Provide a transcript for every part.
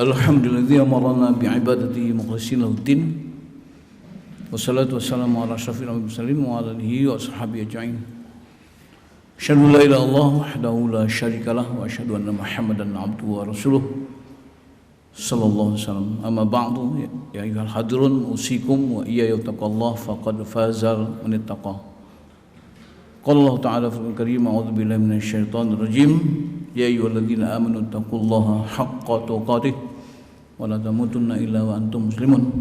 Alhamdulillah amarna bi'ibadatihi mukhlishin lahud-din. Wassalatu wassalamu ala asyrafil mursalin wa ala alihi wa ashabihi ajma'in. Asyhadu an la ilaha illallah wahdahu la syarikalah wa asyhadu anna Muhammadan abduhu wa rasuluh sallallahu alaihi wasallam. Amma ba'du, ya ayyuhal hadirun usikum wa iyaya taqallah faqad fazal man ittaqa. Qala Allah ta'ala fil karim a'udzu billahi minasy syaithanir rajim. Ya ayyuhalladzina amanu taqullaha haqqa tuqatih wa la tamutunna illa wa antum muslimun.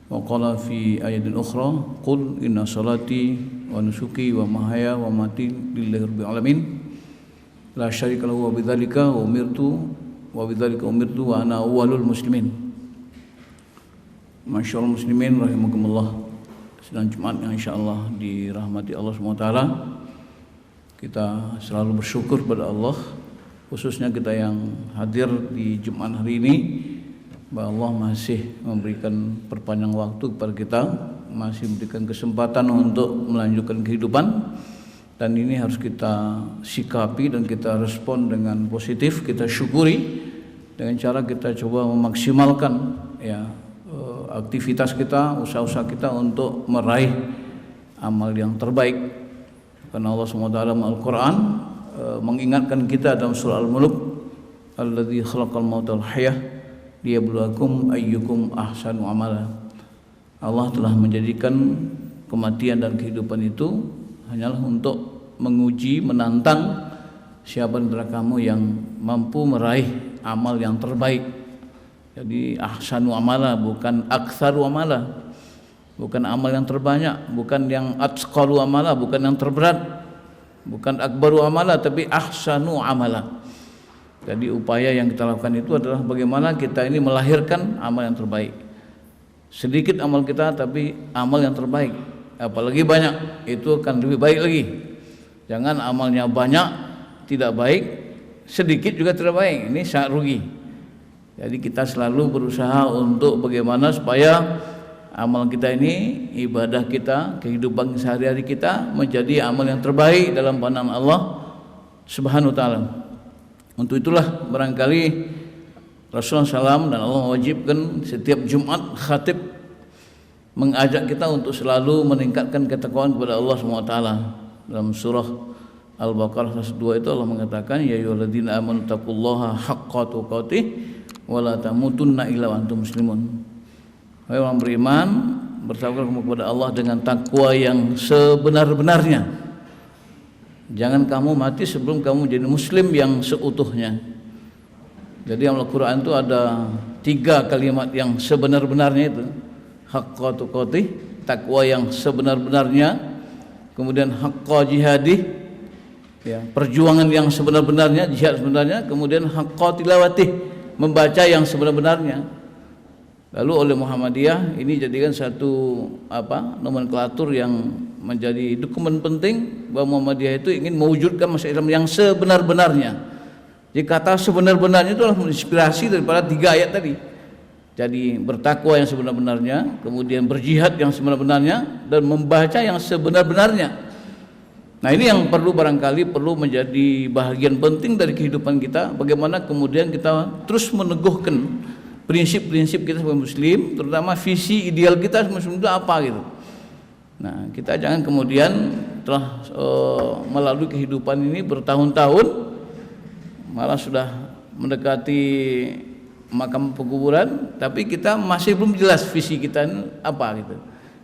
Wa qala fi ayatin ukhra qul inna salati wa nusuki wa mahaya wa mati lillahi rabbil alamin la syarika lahu wa bidzalika umirtu wa ana awwalul muslimin. Masyaallah muslimin rahimakumullah. Sedang Jumat yang insyaallah dirahmati Allah SWT. Kita selalu bersyukur pada Allah, khususnya kita yang hadir di Jumat hari ini, bahwa Allah masih memberikan perpanjang waktu kepada kita, masih memberikan kesempatan untuk melanjutkan kehidupan, dan ini harus kita sikapi dan kita respon dengan positif, kita syukuri dengan cara kita coba memaksimalkan aktivitas kita, usaha-usaha kita untuk meraih amal yang terbaik. Karena Allah SWT dalam Al-Quran mengingatkan kita dalam surah Al-Mulk, alladzi khalaqal mauta wal hayah liyabluwakum ayyukum ahsanu amala. Allah telah menjadikan kematian dan kehidupan itu hanyalah untuk menguji, menantang siapa di antara kamu yang mampu meraih amal yang terbaik. Jadi ahsanu amala, bukan aktsaru amala, bukan amal yang terbanyak, bukan yang atsqalu amala, bukan yang terberat, bukan akbaru amala, tapi ahsanu amala. Jadi upaya yang kita lakukan itu adalah bagaimana kita ini melahirkan amal yang terbaik. Sedikit amal kita tapi amal yang terbaik. Apalagi banyak, itu akan lebih baik lagi. Jangan amalnya banyak tidak baik, sedikit juga tidak baik, ini sangat rugi. Jadi kita selalu berusaha untuk bagaimana supaya amal kita ini, ibadah kita, kehidupan sehari-hari kita menjadi amal yang terbaik dalam pandangan Allah Subhanahu wa taala. Untuk itulah barangkali Rasulullah SAW dan Allah mewajibkan setiap Jumat khatib mengajak kita untuk selalu meningkatkan ketakwaan kepada Allah SWT. Dalam surah Al-Baqarah 102 itu Allah mengatakan, ya ayyuhalladzina amanu taqullaha haqqa tuqatih wa la tamutunna illa wa antum muslimun. Wahai orang beriman, bertakwalah kepada Allah dengan takwa yang sebenar-benarnya. Jangan kamu mati sebelum kamu jadi muslim yang seutuhnya. Jadi dalam Al-Quran itu ada 3 kalimat yang sebenar-benarnya itu. Haqqa tuqatih, takwa yang sebenar-benarnya. Kemudian haqqa jihadih, perjuangan yang sebenar-benarnya, jihad sebenarnya. Kemudian haqqa tilawatih, membaca yang sebenar-benarnya. Lalu oleh Muhammadiyah ini jadikan satu nomenklatur yang menjadi dokumen penting bahwa Muhammadiyah itu ingin mewujudkan masyarakat Islam yang sebenar-benarnya. Jadi kata sebenar-benarnya itu adalah menginspirasi daripada 3 ayat tadi. Jadi bertakwa yang sebenar-benarnya, kemudian berjihad yang sebenar-benarnya, dan membaca yang sebenar-benarnya. Nah ini yang barangkali perlu menjadi bahagian penting dari kehidupan kita. Bagaimana kemudian kita terus meneguhkan prinsip-prinsip kita sebagai muslim, terutama visi ideal kita sebagai muslim itu apa gitu. Nah kita jangan kemudian telah melalui kehidupan ini bertahun-tahun, malah sudah mendekati makam pekuburan, tapi kita masih belum jelas visi kita ini apa gitu.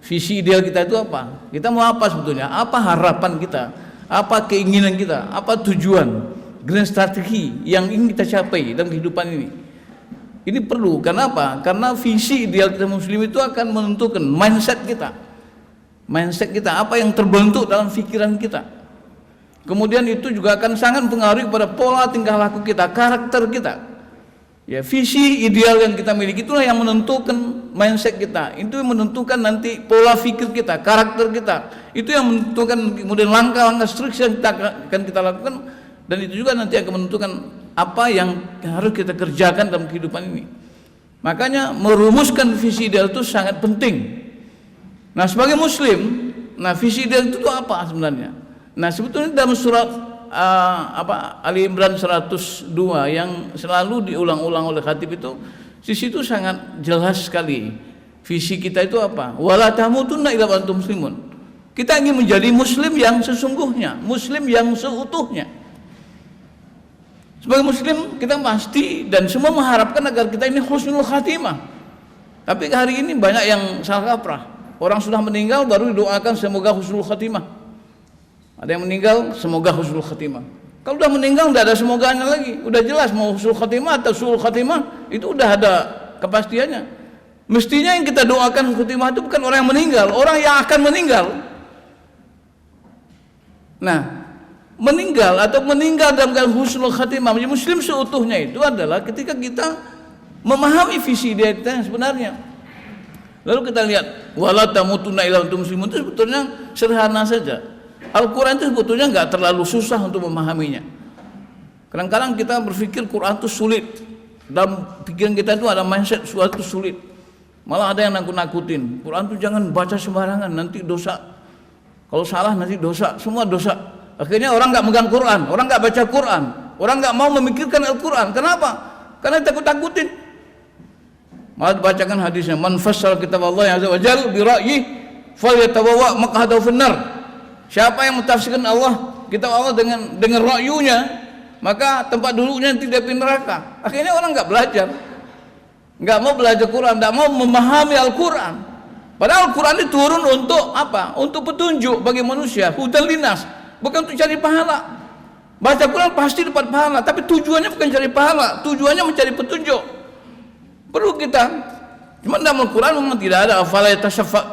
Visi ideal kita itu apa? Kita mau apa sebetulnya? Apa harapan kita? Apa keinginan kita? Apa tujuan? Grand strategi yang ingin kita capai dalam kehidupan ini? Ini perlu, kenapa? Karena visi ideal kita muslim itu akan menentukan mindset kita. Mindset kita, apa yang terbentuk dalam pikiran kita. Kemudian itu juga akan sangat mempengaruhi pada pola tingkah laku kita, karakter kita. Ya, visi ideal yang kita miliki itulah yang menentukan mindset kita. Itu yang menentukan nanti pola pikir kita, karakter kita. Itu yang menentukan kemudian langkah-langkah struktur yang akan kita lakukan, dan itu juga nanti akan menentukan apa yang harus kita kerjakan dalam kehidupan ini. Makanya merumuskan visi ideal itu sangat penting. Nah sebagai muslim, visi ideal itu apa sebenarnya? Nah sebetulnya dalam surat Ali Imran 102 yang selalu diulang-ulang oleh khatib itu, di situ sangat jelas sekali visi kita itu apa? Wala tamutunna illa wa antum muslimun. Kita ingin menjadi muslim yang sesungguhnya, muslim yang seutuhnya. Sebagai muslim kita pasti dan semua mengharapkan agar kita ini husnul khatimah. Tapi hari ini banyak yang salah kaprah. Orang sudah meninggal baru didoakan semoga husnul khatimah. Ada yang meninggal semoga husnul khatimah. Kalau sudah meninggal tidak ada semoganya lagi. Udah jelas mau husnul khatimah atau suul khatimah, itu udah ada kepastiannya. Mestinya yang kita doakan khatimah itu bukan orang yang meninggal, orang yang akan meninggal. Nah, meninggal atau meninggal dalam keadaan husnul khatimah menjadi muslim seutuhnya itu adalah ketika kita memahami visi dia kita yang sebenarnya. Lalu kita lihat wala tamutunna illa antum muslimun itu sebetulnya sederhana saja. Al-Quran itu sebetulnya nggak terlalu susah untuk memahaminya. Kadang-kadang kita berpikir Quran itu sulit. Dalam pikiran kita itu ada mindset suatu sulit. Malah ada yang nakut-nakutin. Quran itu jangan baca sembarangan, nanti dosa. Kalau salah nanti dosa, semua dosa. Akhirnya orang nggak megang Quran, orang nggak baca Quran, orang nggak mau memikirkan Al-Quran. Kenapa? Karena takut-takutin. Malah dibacakan hadisnya, man fassara kitab Allah azza wa jalla bi ra'yi falyatabawwa maq'adahu finnar. Siapa yang mentafsirkan kitab Allah dengan ra'yunya, maka tempat duduknya tidak di neraka. Akhirnya orang nggak belajar, nggak mau belajar Quran, nggak mau memahami Al-Quran. Padahal Al-Quran itu turun untuk apa? Untuk petunjuk bagi manusia, hudan linas, bukan untuk cari pahala. Baca Quran pasti dapat pahala, tapi tujuannya bukan cari pahala, tujuannya mencari petunjuk. Perlu kita, cuma dalam Al-Quran memang tidak ada afala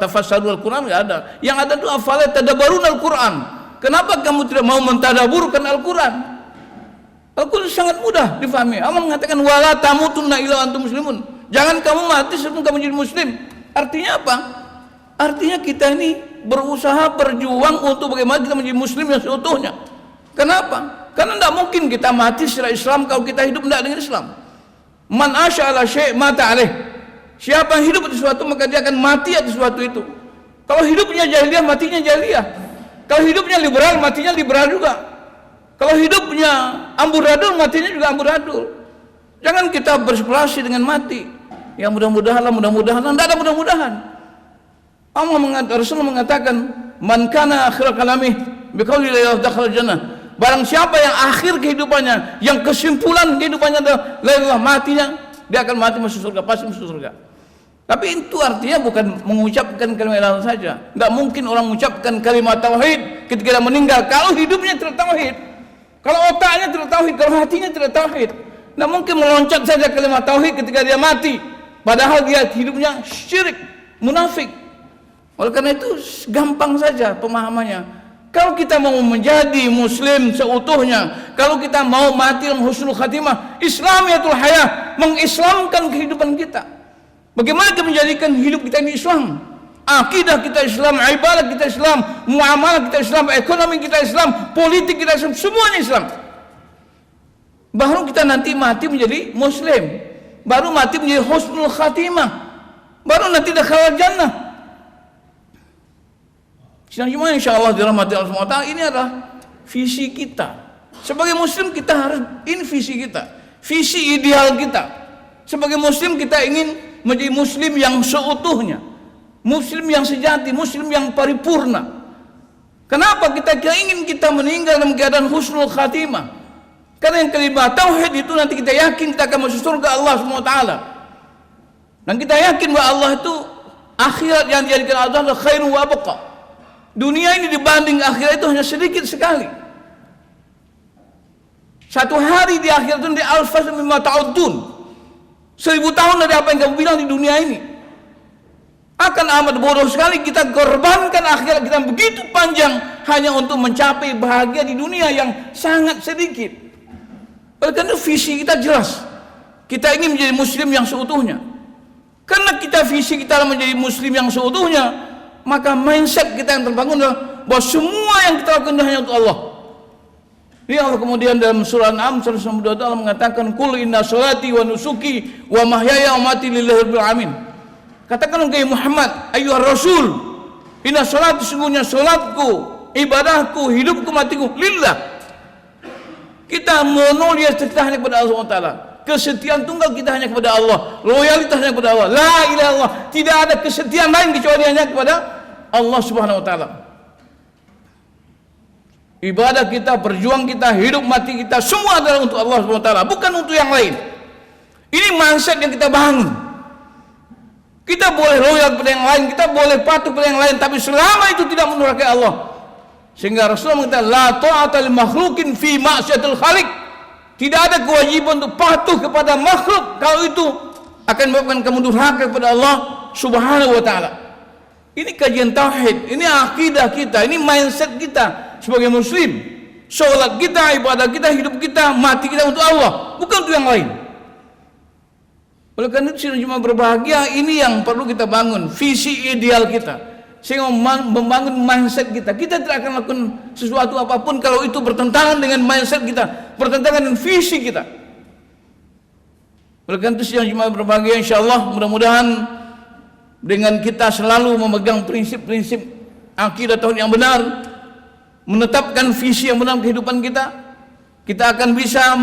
tafassaru Al-Quran, nggak ada. Yang ada itu afala tadabbarun Al-Quran. Kenapa kamu tidak mau mentadaburkan Al-Quran? Al-Quran sangat mudah difahami. Allah mengatakan wala tamutunna illa antum muslimun. Jangan kamu mati sebelum kamu jadi muslim. Artinya apa? Artinya kita ini berusaha berjuang untuk bagaimana kita menjadi muslim yang seutuhnya. Kenapa? Karena tidak mungkin kita mati secara Islam kalau kita hidup tidak dengan Islam. Man asya ala syai' mata alaih. Siapa yang hidup atas sesuatu maka dia akan mati atas sesuatu itu. Kalau hidupnya jahiliyah, matinya jahiliyah. Kalau hidupnya liberal, matinya liberal juga. Kalau hidupnya amburadul, matinya juga amburadul. Jangan kita berspekulasi dengan mati. Ya mudah-mudahan, tidak ada mudah-mudahan. Rasul mengatakan, man kana akhir kalamih biqauli la ilaha dakhala jannah. Barang siapa yang akhir kehidupannya, yang kesimpulan kehidupannya adalah la ilaha, matinya dia akan mati masuk surga, pasti masuk surga. Tapi itu artinya bukan mengucapkan kalimat la ilaha saja. Tidak mungkin orang mengucapkan kalimat tauhid ketika dia meninggal kalau hidupnya tidak tauhid. Kalau otaknya tidak tauhid, kalau hatinya tidak tauhid. Tidak mungkin meloncat saja kalimat tauhid ketika dia mati, padahal dia hidupnya syirik, munafik. Oleh karena itu gampang saja pemahamannya. Kalau kita mau menjadi muslim seutuhnya, kalau kita mau mati dalam husnul khatimah, Islamiyatul hayah, mengislamkan kehidupan kita. Bagaimana kita menjadikan hidup kita ini Islam? Akidah kita Islam, ibadah kita Islam, muamalah kita Islam, ekonomi kita Islam, politik kita Islam, semuanya Islam. Baru kita nanti mati menjadi muslim, baru mati menjadi husnul khatimah, baru nanti dakhala jannah. Cuma insyaallah dirahmati Allah SWT, ini adalah visi kita. Sebagai muslim kita harus, ini visi kita, visi ideal kita. Sebagai muslim kita ingin menjadi muslim yang seutuhnya, muslim yang sejati, muslim yang paripurna. Kenapa kita ingin kita meninggal dalam keadaan husnul khatimah? Karena yang kelima tauhid itu nanti kita yakin kita akan masuk surga Allah SWT. Dan kita yakin bahwa Allah itu akhirat yang dijadikan Allah adalah khairu wa abqa. Dunia ini dibanding akhirat itu hanya sedikit sekali. Satu hari di akhirat itu di alfas mimma ta'uddun. 1000 tahun dari apa yang kamu bilang di dunia ini. Akan amat bodoh sekali kita korbankan akhirat kita begitu panjang hanya untuk mencapai bahagia di dunia yang sangat sedikit. Oleh karena visi kita jelas. Kita ingin menjadi muslim yang seutuhnya. Karena kita visi kita menjadi muslim yang seutuhnya, maka mindset kita yang terbangun adalah bahwa semua yang kita lakukan hanya untuk Allah. Ini Allah kemudian dalam surah An-An'am 192 Allah mengatakan qul inna sholati wa nusuki wa mahyaya wa mati lillahi rabbil alamin. Katakan kepada Muhammad ayyuhar rasul, inna sholati, sungguhnya salatku, ibadahku, hidupku, matiku lillah, Kita monolia kita hanya kepada Allah SWT. Kesetiaan tunggal kita hanya kepada Allah. Loyalitas hanya kepada Allah. La ilaha illallah. Tidak ada kesetiaan lain kecuali hanya kepada Allah Subhanahu Wa Taala. Ibadah kita, perjuangan kita, hidup mati kita semua adalah untuk Allah Subhanahu Wa Taala, bukan untuk yang lain. Ini mindset yang kita bangun. Kita boleh loyal kepada yang lain, kita boleh patuh kepada yang lain, tapi selama itu tidak mendurhakai Allah. Sehingga Rasulullah mengatakan la ta'ata li makhluqin fi ma'siyatil khaliq. Tidak ada kewajiban untuk patuh kepada makhluk kalau itu akan menyebabkan kamu durhaka kepada Allah Subhanahu wa taala. Ini kajian tauhid, ini akidah kita, ini mindset kita sebagai muslim. Salat kita, ibadah kita, hidup kita, mati kita untuk Allah, bukan untuk yang lain. Oleh karena itu cuma berbahagia, ini yang perlu kita bangun, visi ideal kita. Sehingga membangun mindset kita. Kita tidak akan lakukan sesuatu apapun kalau itu bertentangan dengan mindset kita, bertentangan dengan visi kita. Oleh karena itu yang cuma berbahagia, insyaallah mudah-mudahan dengan kita selalu memegang prinsip-prinsip akidah tauhid yang benar, menetapkan visi yang benar kehidupan kita, kita akan bisa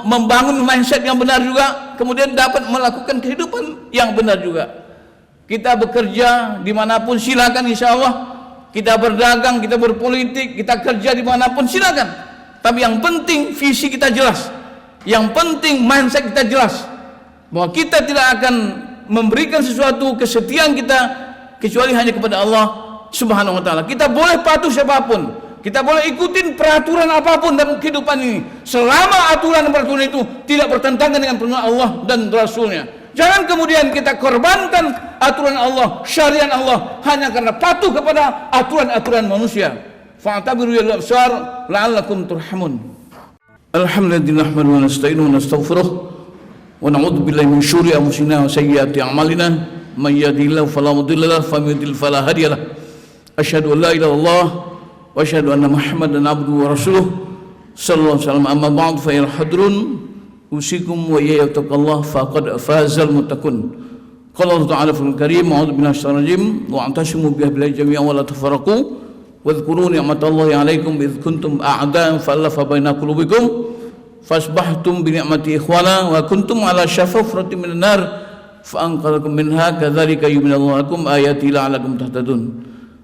membangun mindset yang benar juga, kemudian dapat melakukan kehidupan yang benar juga. Kita bekerja dimanapun silakan, insya Allah. Kita berdagang, kita berpolitik, kita kerja dimanapun silakan. Tapi yang penting visi kita jelas. Yang penting mindset kita jelas. Bahwa kita tidak akan memberikan sesuatu kesetiaan kita kecuali hanya kepada Allah Subhanahu Wa Taala. Kita boleh patuh siapapun, kita boleh ikutin peraturan apapun dalam kehidupan ini, selama aturan-peraturan itu tidak bertentangan dengan perintah Allah dan Rasulnya. Jangan kemudian kita korbankan aturan Allah, syariat Allah hanya karena patuh kepada aturan-aturan manusia. Fa'tabiru ya al-absar la'allakum turhamun. Alhamdulillah wa nasta'inu wa nastaghfiruh wa na'udzu billahi min syururi anfusina wa sayyiati a'malina. May yahdihillahu fala mudilla lahu wa may yudlil fala hadiya lahu. Asyhadu an la ilaha illallah wa asyhadu anna Muhammadan abduhu wa rasuluh. Sallallahu alaihi wasallam. Amma ba'd fa ya hadrun usikum wa iyyakum faqad fazal muttaqun. Qala Allah Ta'ala fil Karim, a'udzu billahi minasyaitonir rajim, wa antasimu bihablillahi jami'an wa la tafarraqu wa dhkuru ni'matallahi 'alaikum id kuntum a'da'an fa'alafa baina qulubikum fasbahtum bi ni'mati ikhwana wa kuntum 'ala syafa hufratin minan nar fa'anqadhakum minha kadzalika yubayyinu lakum ayati la'allakum tahtadun.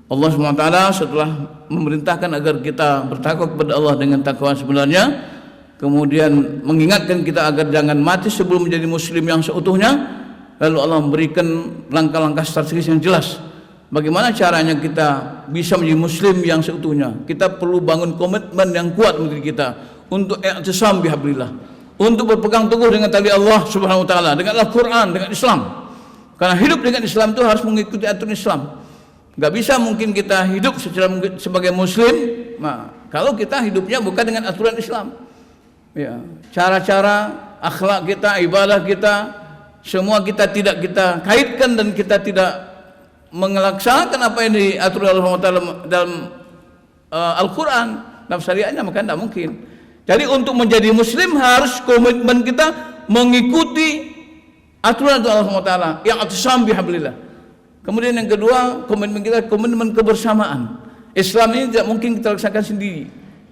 Allah SWT setelah memerintahkan agar kita bertakwa kepada Allah dengan takwa sebenarnya, kemudian mengingatkan kita agar jangan mati sebelum menjadi muslim yang seutuhnya. Lalu Allah memberikan langkah-langkah strategis yang jelas. Bagaimana caranya kita bisa menjadi muslim yang seutuhnya? Kita perlu bangun komitmen yang kuat menjadi kita untuk i'tisam bihablillah, untuk berpegang teguh dengan tali Allah Subhanahu wa taala, dengan Al-Qur'an, dengan Islam. Karena hidup dengan Islam itu harus mengikuti aturan Islam. Gak bisa mungkin kita hidup sebagai muslim kalau kita hidupnya bukan dengan aturan Islam. Ya, cara-cara akhlak kita, ibadah kita, semua kita tidak kita kaitkan dan kita tidak melaksanakan apa yang diatur oleh Allah dalam Al-Quran, dalam syariatnya, maka tidak mungkin. Jadi untuk menjadi muslim harus komitmen kita mengikuti aturan Allah SWT yang i'tisam bihablillah. Kemudian yang kedua, komitmen kita komitmen kebersamaan. Islam ini tidak mungkin kita laksanakan sendiri.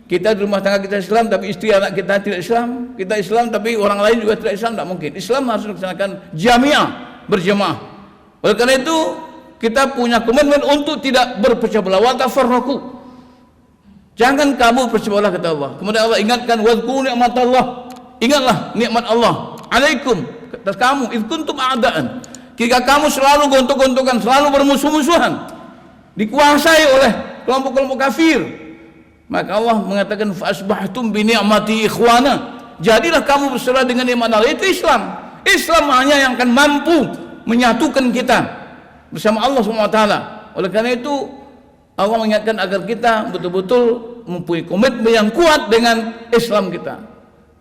Kita di rumah tangga kita Islam, tapi istri anak kita tidak Islam. Kita Islam, tapi orang lain juga tidak Islam, tidak mungkin. Islam harus dilaksanakan jamiah, berjamaah. Oleh karena itu, kita punya komitmen untuk tidak berpecah belah. Wa tafarraqu. Jangan kamu berpecah belah, kata Allah. Kemudian Allah ingatkan, wadhkuru ni'matallah. Ingatlah nikmat Allah alaikum, atas kamu, id kuntum a'da'an. Jika kamu selalu gontok-gontokan, selalu bermusuh-musuhan, dikuasai oleh kelompok-kelompok kafir, maka Allah mengatakan fasbahtum bi ni'mati ikhwana. Jadilah kamu berserah dengan nikmat Allah. Itu Islam. Islam hanya yang akan mampu menyatukan kita bersama Allah SWT. Oleh karena itu Allah mengingatkan agar kita betul-betul mempunyai komitmen yang kuat dengan Islam kita.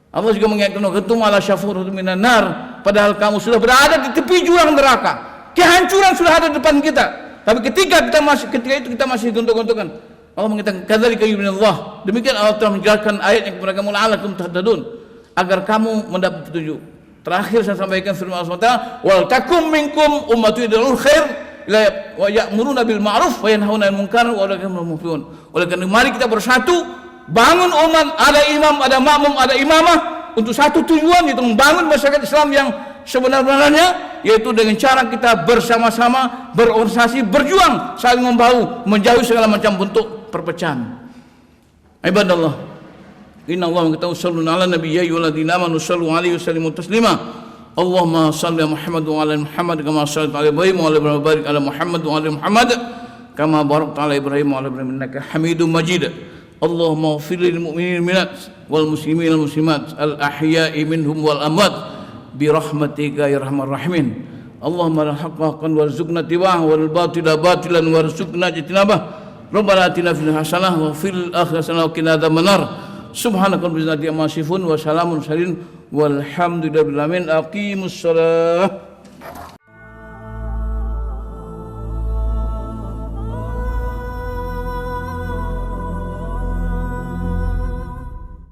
Allah juga mengingatkan kuntum ala syafuratin minan nar, padahal kamu sudah berada di tepi jurang neraka. Kehancuran sudah ada di depan kita. Tapi ketika itu kita masih gontok-gontokan, Allah mengatakan kadzalika yubayyinullah. Demikian Allah telah menjelaskan ayat yang kepada kamu la'allakum tahtadun, agar kamu mendapat petunjuk. Terakhir saya sampaikan firman Allah SWT, wal takum minkum ummatun yad'una khair wa ya'muruna bil ma'ruf wa yanhauna 'anil munkar wa ulaika humul muflihun. Oleh karena mari kita bersatu bangun umat, ada imam, ada makmum, ada imamah untuk satu tujuan, yaitu membangun masyarakat Islam yang sebenarnya, yaitu dengan cara kita bersama-sama berorganisasi, berjuang, saling membahu, menjauhi segala macam bentuk perpecahan. Ibadallah, inna Allah wa sallu ala nabiyyi wa ladina amanu sallu alaihi wa sallimu taslima. Allahumma salli ala Muhammad wa ala Muhammad kama sallaita ala Ibrahim wa ala Ibrahim, barik ala Muhammad wa ala Muhammad kama barakta ala Ibrahim wa ala Ibrahim innaka Hamidum Majid. Allahumma ighfir lil mu'minin wal muslimin wal muslimat al ahya'i minhum wal amwat birahmatika ya arhamar rahimin. Allahumma al-haqqa haqqan warzuqna tiba'ah wal batila batilan warzuqna ijtinabah. Rabbana atina fil hasanah wa fil akhirati hasanah wa qina adzabannar. Subhanaka rabbil izzati amma yasifun wa salamun salin walhamdulillahi rabbil alamin. Aqimus shalah.